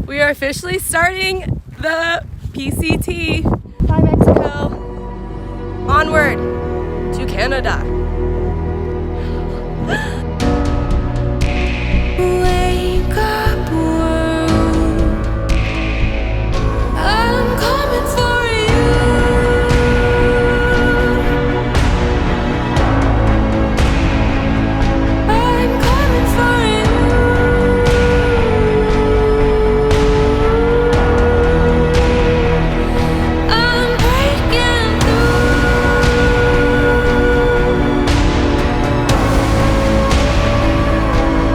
We are officially starting the PCT by Mexico. Onward to Canada. Wake up world, I'm coming for you. I'm coming for you. I'm breaking through.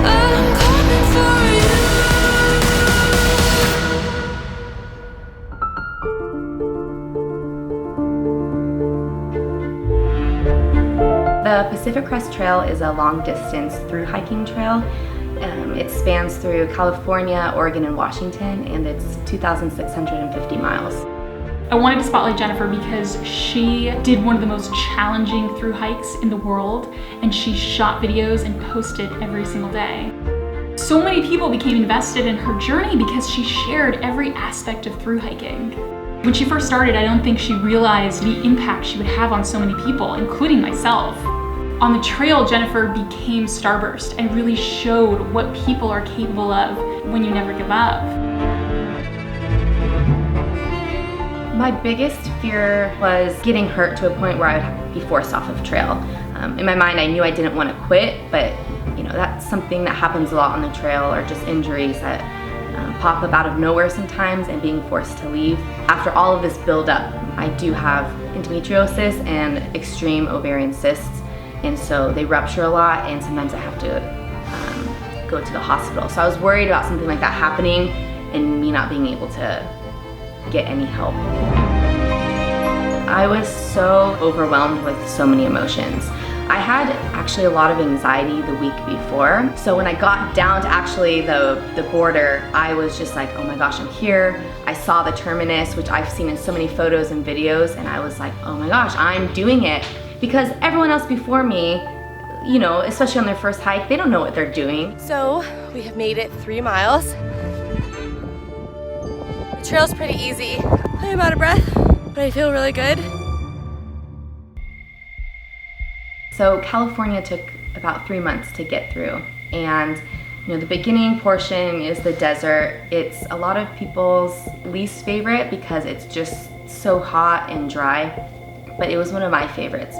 I'm coming for you. The Pacific Crest Trail is a long-distance through hiking trail. It spans through California, Oregon, and Washington, and it's 2,650 miles. I wanted to spotlight Jennifer because she did one of the most challenging through hikes in the world, and she shot videos and posted every single day. So many people became invested in her journey because she shared every aspect of through hiking. When she first started, I don't think she realized the impact she would have on so many people, including myself. On the trail, Jennifer became Starburst and really showed what people are capable of when you never give up. My biggest fear was getting hurt to a point where I would be forced off of trail. In my mind, I knew I didn't want to quit, but that's something that happens a lot on the trail, or just injuries that pop up out of nowhere sometimes, and being forced to leave. After all of this build-up, I do have endometriosis and extreme ovarian cysts, and so they rupture a lot, and sometimes I have to go to the hospital. So I was worried about something like that happening and me not being able to get any help. I was so overwhelmed with so many emotions. I had actually a lot of anxiety the week before, so when I got down to actually the border, I was just like, oh my gosh, I'm here. I saw the terminus, which I've seen in so many photos and videos, and I was like, oh my gosh, I'm doing it. Because everyone else before me, especially on their first hike, they don't know what they're doing. So we have made it 3 miles. The trail's pretty easy. I'm out of breath, but I feel really good. So California took about 3 months to get through, and the beginning portion is the desert. It's a lot of people's least favorite because it's just so hot and dry, but it was one of my favorites.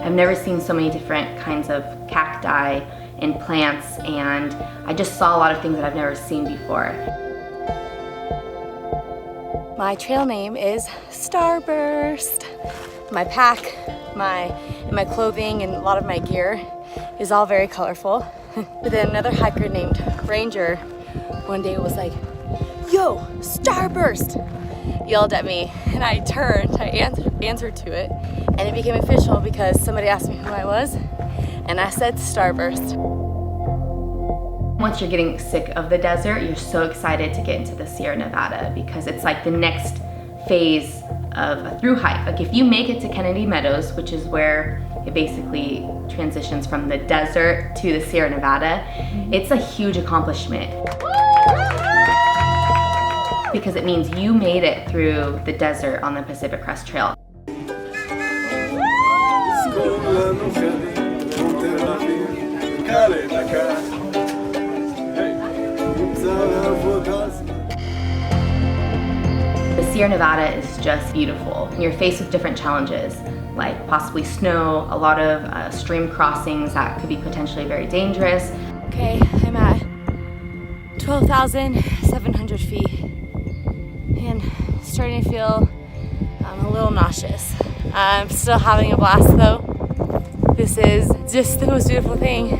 I've never seen so many different kinds of cacti and plants, and I just saw a lot of things that I've never seen before. My trail name is Starburst. My pack, my clothing, and a lot of my gear is all very colorful. But then another hiker named Ranger one day was like, "Yo, Starburst!" yelled at me, and I turned, I answered to it, and it became official because somebody asked me who I was, and I said Starburst. Once you're getting sick of the desert, you're so excited to get into the Sierra Nevada because it's like the next phase of a through hike. Like if you make it to Kennedy Meadows, which is where it basically transitions from the desert to the Sierra Nevada, it's a huge accomplishment. Because it means you made it through the desert on the Pacific Crest Trail. The Sierra Nevada is just beautiful. You're faced with different challenges, like possibly snow, a lot of stream crossings that could be potentially very dangerous. Okay, I'm at 12,700 feet and starting to feel a little nauseous. I'm still having a blast though. This is just the most beautiful thing.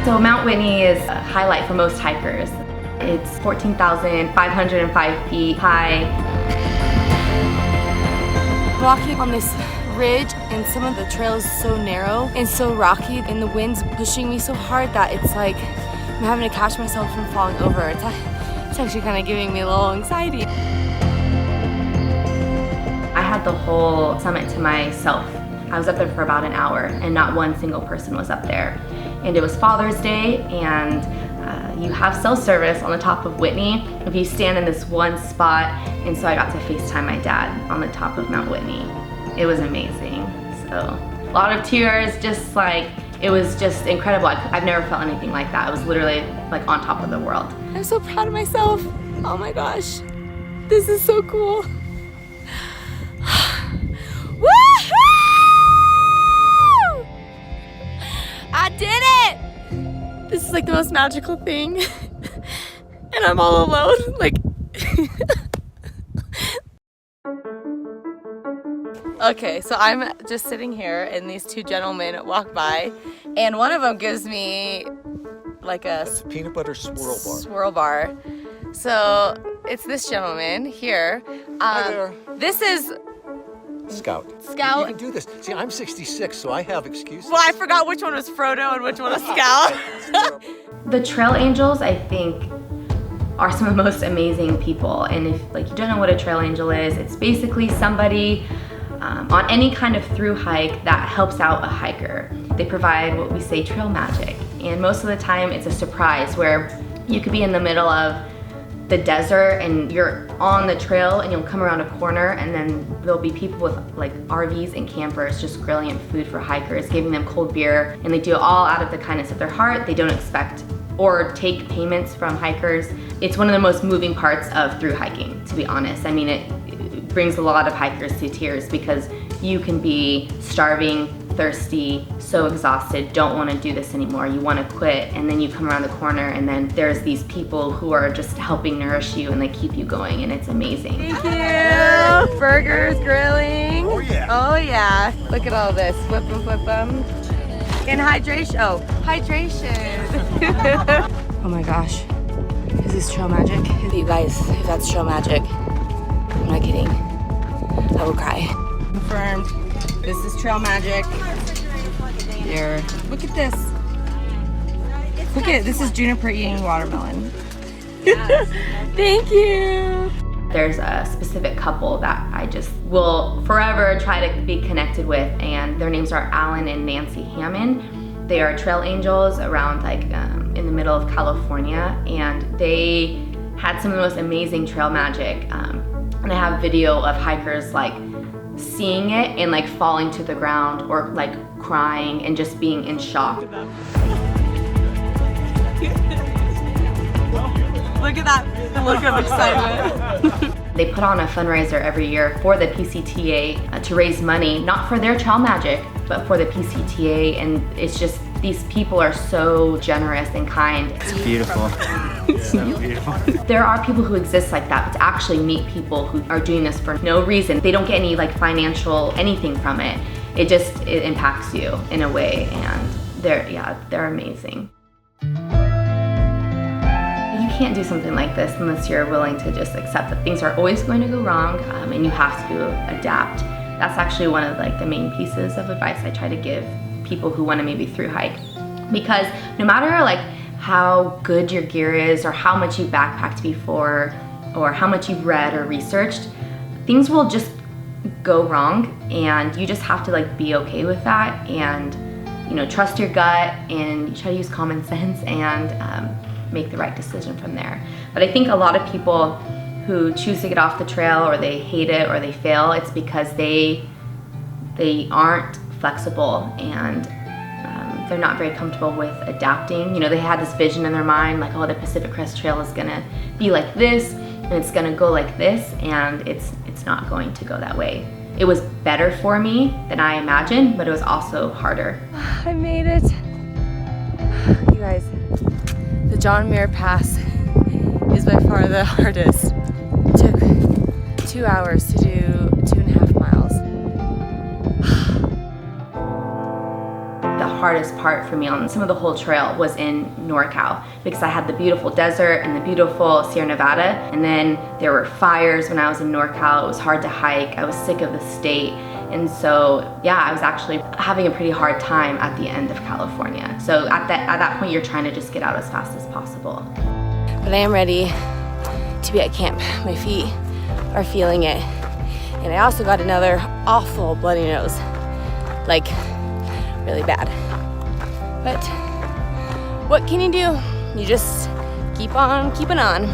So Mount Whitney is a highlight for most hikers. It's 14,505 feet high. Walking on this ridge, and some of the trail is so narrow and so rocky, and the wind's pushing me so hard that it's like I'm having to catch myself from falling over. It's actually kind of giving me a little anxiety. I had the whole summit to myself. I was up there for about an hour and not one single person was up there. And it was Father's Day, and you have cell service on the top of Whitney if you stand in this one spot, and so I got to FaceTime my dad on the top of Mount Whitney. It was amazing. So a lot of tears, just like, it was just incredible. I've never felt anything like that. I was literally like on top of the world. I'm so proud of myself. Oh my gosh, this is so cool. Woohoo! I did it! This is like the most magical thing. And I'm all alone, like. Okay, so I'm just sitting here and these two gentlemen walk by and one of them gives me like a peanut butter swirl bar. So it's this gentleman here. Hi there. This is Scout. Scout. You can do this. See, I'm 66, so I have excuses. Well, I forgot which one was Frodo and which one was Scout. The trail angels, I think, are some of the most amazing people. And if like you don't know what a trail angel is, it's basically somebody on any kind of through hike that helps out a hiker. They provide what we say trail magic. And most of the time it's a surprise where you could be in the middle of the desert and you're on the trail and you'll come around a corner and then there'll be people with like RVs and campers just grilling food for hikers, giving them cold beer, and they do it all out of the kindness of their heart. They don't expect or take payments from hikers. It's one of the most moving parts of through hiking, to be honest. I mean, it brings a lot of hikers to tears because you can be starving, thirsty, so exhausted, don't want to do this anymore, you want to quit, and then you come around the corner and then there's these people who are just helping nourish you and they keep you going, and it's amazing. Thank you. Burgers, grilling. Oh yeah. Oh yeah. Look at all this. Whip them, whip them. And hydration. Oh, hydration. Oh my gosh. Is this trail magic? You guys, if that's trail magic, I'm not kidding. I will cry. Confirmed. This is trail magic. There. Look at this. Look at this is Juniper eating watermelon. Thank you. There's a specific couple that I just will forever try to be connected with, and their names are Alan and Nancy Hammond. They are trail angels around like in the middle of California, and they had some of the most amazing trail magic. And I have video of hikers like seeing it and like falling to the ground or like crying and just being in shock. Look at that look of excitement. They put on a fundraiser every year for the PCTA to raise money, not for their trail magic, but for the PCTA, and it's just, these people are so generous and kind. It's beautiful. It's so beautiful. There are people who exist like that, but to actually meet people who are doing this for no reason, they don't get any like financial anything from it. It impacts you in a way, and they're amazing. You can't do something like this unless you're willing to just accept that things are always going to go wrong, and you have to adapt. That's actually one of like the main pieces of advice I try to give people who want to maybe through hike, because no matter like how good your gear is or how much you've backpacked before or how much you've read or researched, things will just go wrong, and you just have to like be okay with that, and trust your gut and try to use common sense and make the right decision from there. But I think a lot of people who choose to get off the trail, or they hate it or they fail, it's because they aren't flexible, and they're not very comfortable with adapting. They had this vision in their mind, like, oh, the Pacific Crest Trail is gonna be like this, and it's gonna go like this, and it's not going to go that way. It was better for me than I imagined, but it was also harder. I made it. You guys, the John Muir Pass is by far the hardest. It took 2 hours to do 2.5 miles. The hardest part for me on some of the whole trail was in NorCal, because I had the beautiful desert and the beautiful Sierra Nevada, and then there were fires when I was in NorCal. It was hard to hike. I was sick of the state, and so yeah, I was actually having a pretty hard time at the end of California. So at that point, you're trying to just get out as fast as possible. But I am ready to be at camp. My feet are feeling it, and I also got another awful bloody nose. like really bad. But what can you do? You just keep on keeping on.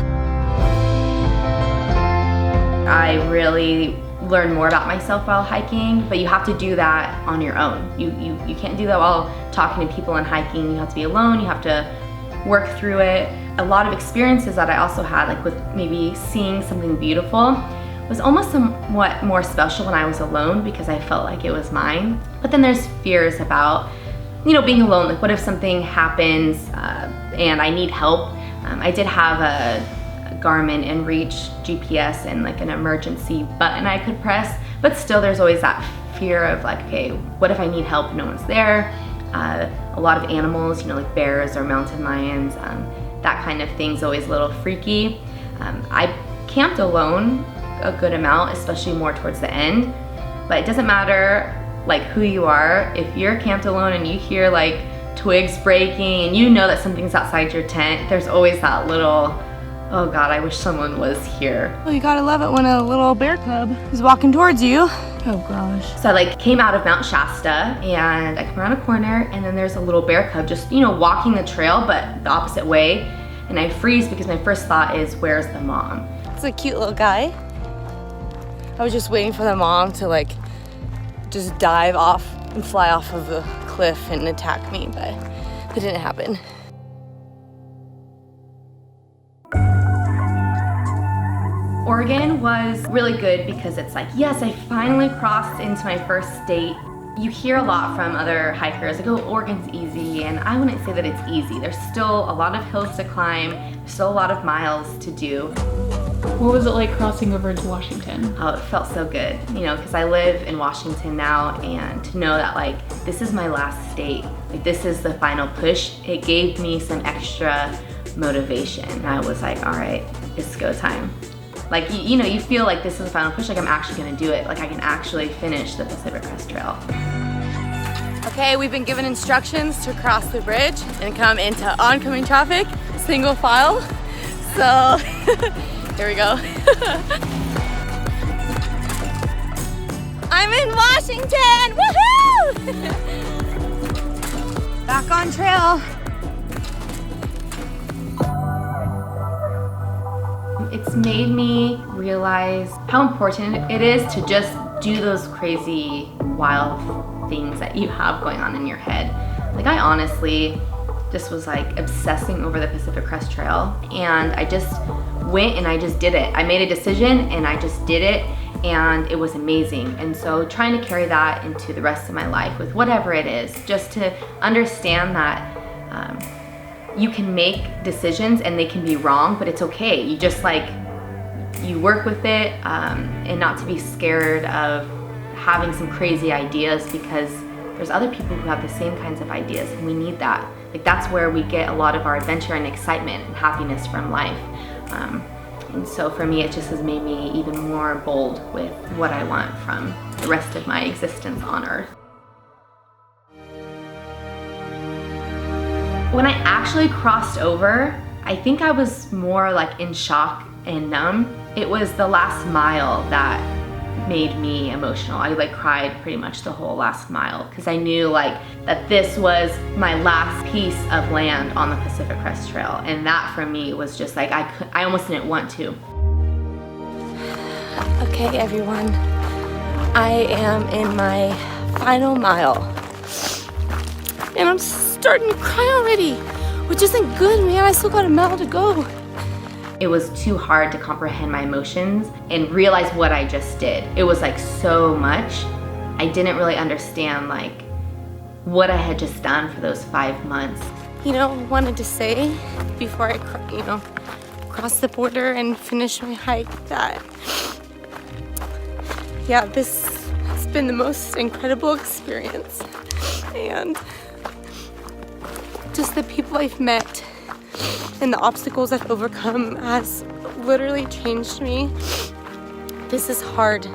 I really learned more about myself while hiking, but you have to do that on your own. You can't do that while talking to people and hiking. You have to be alone, you have to work through it. A lot of experiences that I also had, like with maybe seeing something beautiful, was almost somewhat more special when I was alone because I felt like it was mine. But then there's fears about, you know, being alone. Like what if something happens and I need help? I did have a Garmin inReach GPS and like an emergency button I could press, but still there's always that fear of like, okay, what if I need help? No one's there. A lot of animals, you know, like bears or mountain lions, that kind of thing's always a little freaky. I camped alone a good amount, especially more towards the end, but it doesn't matter like who you are. If you're camped alone and you hear like twigs breaking and you know that something's outside your tent, there's always that little, oh God, I wish someone was here. Well, you gotta love it when a little bear cub is walking towards you. Oh gosh. So I like came out of Mount Shasta and I come around a corner and then there's a little bear cub just, you know, walking the trail but the opposite way. And I freeze because my first thought is, where's the mom? It's a cute little guy. I was just waiting for the mom to like just dive off and fly off of the cliff and attack me, but that didn't happen. Oregon was really good because it's like, yes, I finally crossed into my first state. You hear a lot from other hikers, like, oh, Oregon's easy, and I wouldn't say that it's easy. There's still a lot of hills to climb, there's still a lot of miles to do. What was it like crossing over into Washington? Oh, it felt so good, you know, because I live in Washington now, and to know that like, this is my last state, like this is the final push, it gave me some extra motivation. And I was like, all right, it's go time. Like, you know, you feel like this is the final push, like I'm actually gonna do it. Like I can actually finish the Pacific Crest Trail. Okay, we've been given instructions to cross the bridge and come into oncoming traffic, single file. So, here we go. I'm in Washington, woohoo! Back on trail. It's made me realize how important it is to just do those crazy, wild things that you have going on in your head. Like I honestly just was like obsessing over the Pacific Crest Trail, and I just went and I just did it. I made a decision and I just did it, and it was amazing. And so trying to carry that into the rest of my life with whatever it is, just to understand that you can make decisions and they can be wrong, but it's okay. You just like, you work with it, and not to be scared of having some crazy ideas, because there's other people who have the same kinds of ideas and we need that. Like that's where we get a lot of our adventure and excitement and happiness from life. And so for me, it just has made me even more bold with what I want from the rest of my existence on Earth. When I actually crossed over, I think I was more like in shock and numb. It was the last mile that made me emotional. I like cried pretty much the whole last mile because I knew like that this was my last piece of land on the Pacific Crest Trail, and that for me was just like I almost didn't want to. Okay, everyone, I am in my final mile, and I'm starting to cry already, which isn't good, man. I still got a mile to go. It was too hard to comprehend my emotions and realize what I just did. It was like so much. I didn't really understand like what I had just done for those 5 months. You know, wanted to say before I, cross the border and finish my hike that, yeah, this has been the most incredible experience, and just the people I've met and the obstacles I've overcome has literally changed me. This is hard,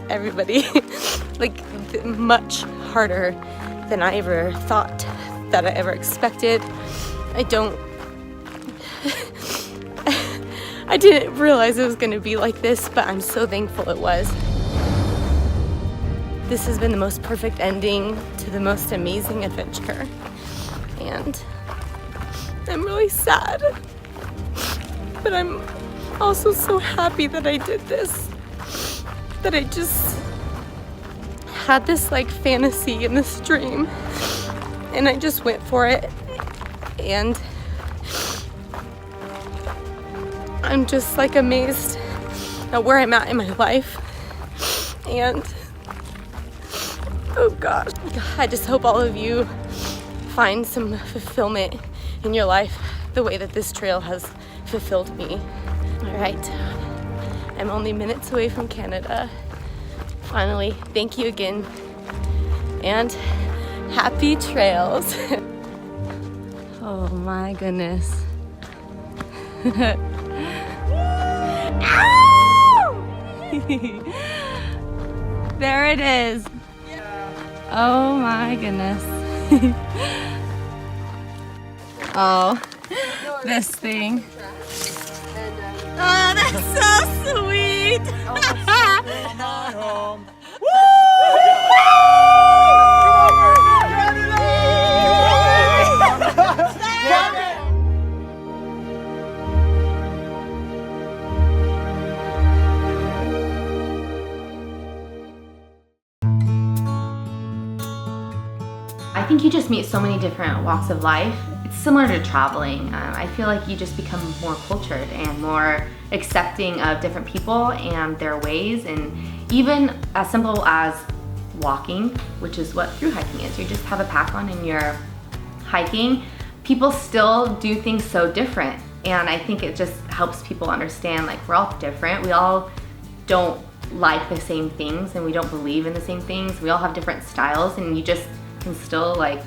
everybody. Like, much harder than I ever thought, that I ever expected. I didn't realize it was gonna be like this, but I'm so thankful it was. this has been the most perfect ending to the most amazing adventure. And I'm really sad, but I'm also so happy that I did this, that I just had this like fantasy and this dream, and I just went for it. And I'm just like amazed at where I'm at in my life. And oh gosh, I just hope all of you find some fulfillment in your life the way that this trail has fulfilled me. All right, I'm only minutes away from Canada. Finally, thank you again, and happy trails. Oh my goodness. There it is. Oh my goodness. Oh, this thing. Oh, that's so sweet. I think you just meet so many different walks of life. It's similar to traveling. I feel like you just become more cultured and more accepting of different people and their ways, and even as simple as walking, which is what thru hiking is. You just have a pack on and you're hiking. People still do things so different, and I think it just helps people understand like we're all different. We all don't like the same things and we don't believe in the same things. We all have different styles, and you just can still like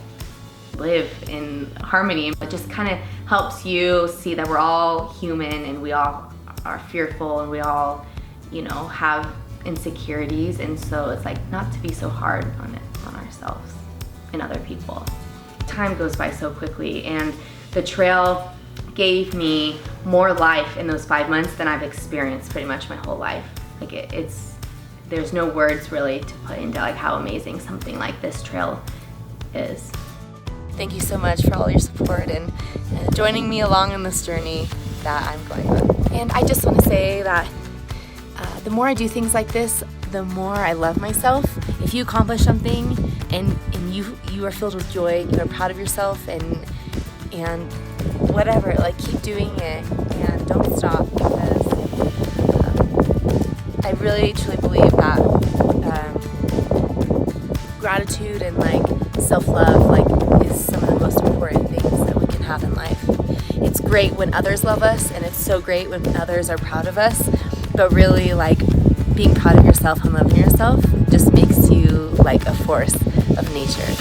live in harmony. It just kind of helps you see that we're all human and we all are fearful and we all, you know, have insecurities, and so it's like not to be so hard on ourselves and other people. Time goes by so quickly, and the trail gave me more life in those 5 months than I've experienced pretty much my whole life. Like there's no words really to put into like how amazing something like this trail is. Thank you so much for all your support and joining me along on this journey that I'm going on. And I just want to say that the more I do things like this, the more I love myself. If you accomplish something and you are filled with joy and you are proud of yourself and whatever, like keep doing it and don't stop, because I really truly believe that gratitude and like self-love like is some of the most important things that we can have in life. It's great when others love us, and it's so great when others are proud of us, but really like being proud of yourself and loving yourself just makes you like a force of nature.